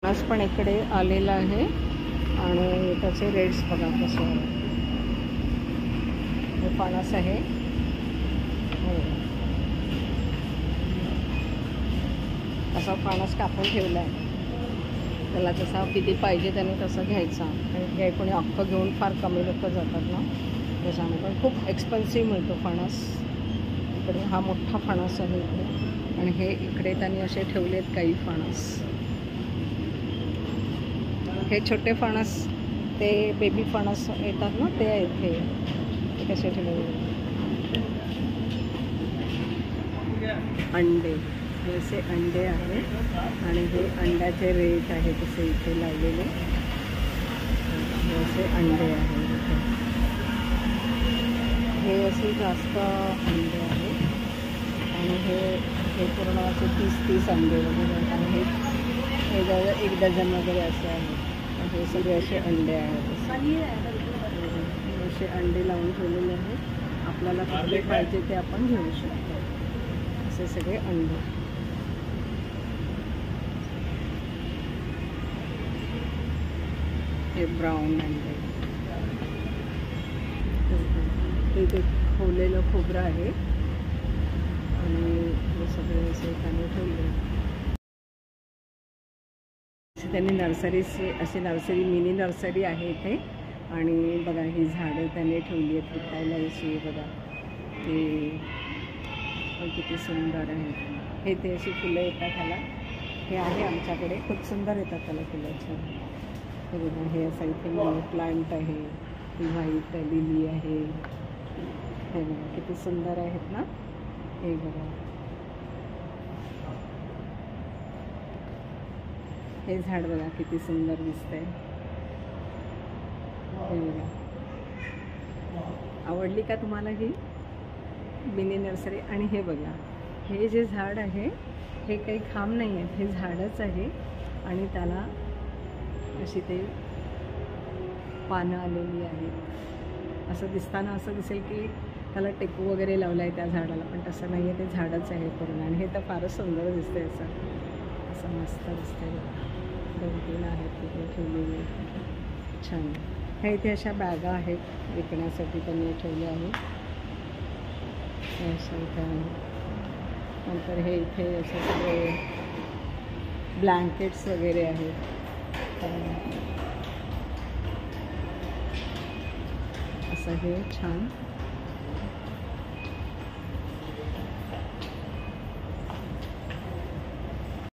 फणस पण इकडे आलेला आहे आणि त्याचे रेट्स बघा कसे आहे. हे फणस आहे, असा फणस कापून ठेवला आहे. त्याला जसा किती पाहिजे त्याने तसं घ्यायचा. आणि हे कोणी अख्खं घेऊन फार कमी लोक जातात ना, त्याच्यामुळे पण खूप एक्सपेन्सिव्ह मिळतो फणस. इकडे हा मोठा फणस आहे इकडे, आणि हे इकडे त्यांनी असे ठेवलेत काही फणस. हे छोटे फणस ते बेबी फणस येतात ना, ते आहेत. हे कसे ठेवले अंडे, हे असे अंडे आहेत आणि हे अंड्याचे रेट आहेत तसे इथे लावलेले. हे असे अंडे आहेत इथे, हे असे जास्त अंडे आहेत आणि हे पूर्ण असे 30-30 अंडे वगैरे. आणि हे जवळ 1 डझन वगैरे असे आहेत. हे सगळे असे अंडे आहेत. असे अंडे लावून ठेवलेले आहेत. आपल्याला कुठले पाहिजे ते आपण घेऊ शकतो. असे सगळे अंडे. हे ब्राऊन अंडे. ते खोवलेलं खोबरं आहे आणि हे सगळे असे त्याने ठेवले. त्यांनी नर्सरीचे अशी नर्सरी, मिनी नर्सरी आहे इथे. आणि बघा ही झाडं त्याने ठेवली आहेत विकायला अशी. बघा ते किती सुंदर आहे. हे ते अशी फुलं येतात त्याला. हे आहे आमच्याकडे, खूप सुंदर येतात त्याला फुलाचे. हे बघा, हे असं इथे मनी प्लांट आहे. ही व्हाईट लिली आहे. हे बघा किती सुंदर आहेत ना. हे बघा, हे झाड बघा किती सुंदर दिसतंय. हे बघा, आवडली का तुम्हाला ही मिनी नर्सरी? आणि हे बघा, हे जे झाड आहे हे काही खांब नाही आहेत, हे झाडच आहे. आणि त्याला अशी ते पानं आलेली आहेत. असं दिसताना असं दिसेल की त्याला टेकू वगैरे लावला आहे त्या झाडाला, पण तसं नाही आहे, ते झाडच आहे पूर्ण. आणि हे तर फारच सुंदर दिसतंय. असं मस्त दिसतंय. 2-3 आहेत तिथे ठेवलेले, छान. हे इथे अशा बॅगा आहेत विकण्यासाठी त्यांनी ठेवल्या आहेत. असं इथे आहे. नंतर हे इथे असे सगळे ब्लँकेट्स वगैरे आहेत. असं हे छान